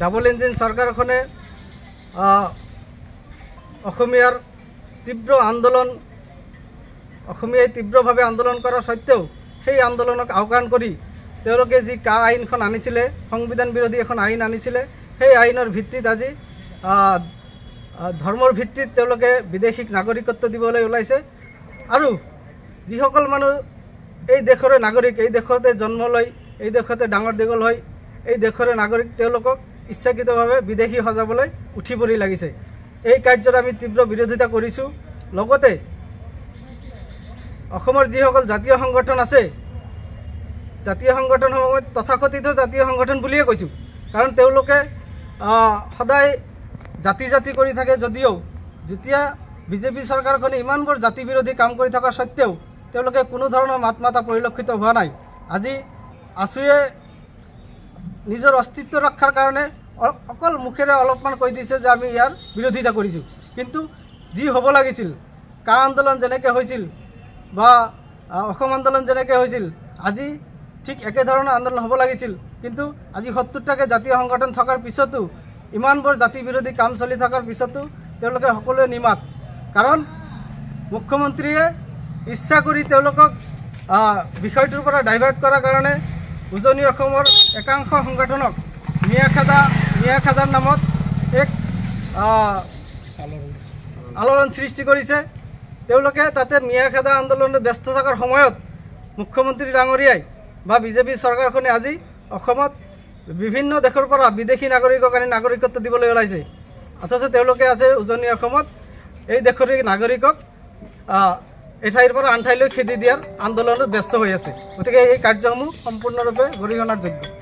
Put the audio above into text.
Double engine চৰকাৰখনে অসমীয়াৰ তীব্ৰ আন্দোলন অসমীয়াই তীব্ৰভাৱে আন্দোলন কৰাৰ স্বত্তেও সেই আন্দোলনক আওকাণ কৰি তেওঁলোকে যি কা আইনখন আনিছিলে, সংবিধান বিৰোধী এখন আইন আনিছিলে, সেই আইনৰ ভিত্তিত আজি ধৰ্মৰ ভিত্তিত তেওঁলোকে বিদেশীক নাগৰিকত্ব দিবলৈ ওলাইছে। আৰু যিসকল মানুহ এই দেশৰে নাগৰিক, এই দেশতে জন্ম লৈ এই দেশতে ডাঙৰ দীঘল হৈ এই দেশৰে নাগৰিক, তেওঁলোকক ইচ্ছাকৃতভাৱে বিদেশী সজাবলৈ উঠি পৰি লাগিছে। এই কাৰ্যৰ আমি তীব্ৰ বিৰোধিতা কৰিছোঁ। লগতে অসমৰ যিসকল জাতীয় সংগঠন আছে, জাতীয় সংগঠনসমূহ তথাকথিত জাতীয় সংগঠন বুলিয়ে কৈছোঁ, কাৰণ তেওঁলোকে সদায় জাতি জাতি কৰি থাকে। যদিও যেতিয়া বিজেপি চৰকাৰখনে ইমানবোৰ জাতি বিৰোধী কাম কৰি থকাৰ স্বত্তেও তেওঁলোকে কোনো ধৰণৰ মাত মাতা পৰিলক্ষিত হোৱা নাই। আজি আছুৱে নিজৰ অস্তিত্ব ৰক্ষাৰ কাৰণে অকল মুখেৰে অলপমান কৈ দিছে যে আমি ইয়াৰ বিৰোধিতা কৰিছোঁ, কিন্তু যি হ'ব লাগিছিল, কা আন্দোলন যেনেকৈ হৈছিল বা অসম আন্দোলন যেনেকৈ হৈছিল, আজি ঠিক একেধৰণৰ আন্দোলন হ'ব লাগিছিল। কিন্তু আজি ৭০টাকৈ জাতীয় সংগঠন থকাৰ পিছতো, ইমানবোৰ জাতি বিৰোধী কাম চলি থকাৰ পিছতো তেওঁলোকে সকলোৱে নিমাত। কাৰণ মুখ্যমন্ত্ৰীয়ে ইচ্ছা কৰি তেওঁলোকক বিষয়টোৰ পৰা ডাইভাৰ্ট কৰাৰ কাৰণে উজনি অসমৰ একাংশ সংগঠনক মিয়া খাদাৰ নামত এক আলোড়ন সৃষ্টি কৰিছে। তেওঁলোকে তাতে মিয়া খাদা আন্দোলনত ব্যস্ত থকাৰ সময়ত মুখ্যমন্ত্ৰী ডাঙৰীয়াই বা বিজেপি চৰকাৰখনে আজি অসমত বিভিন্ন দেশৰ পৰা বিদেশী নাগৰিকক আনি নাগৰিকত্ব দিবলৈ ওলাইছে। অথচ তেওঁলোকে আছে উজনি অসমত এই দেশৰ নাগৰিকক এঠাইৰ পৰা আন ঠাইলৈ খেদি দিয়াৰ আন্দোলনত ব্যস্ত হৈ আছে। গতিকে এই কাৰ্যসমূহ সম্পূৰ্ণৰূপে গৰিহণাৰ যোগ্য।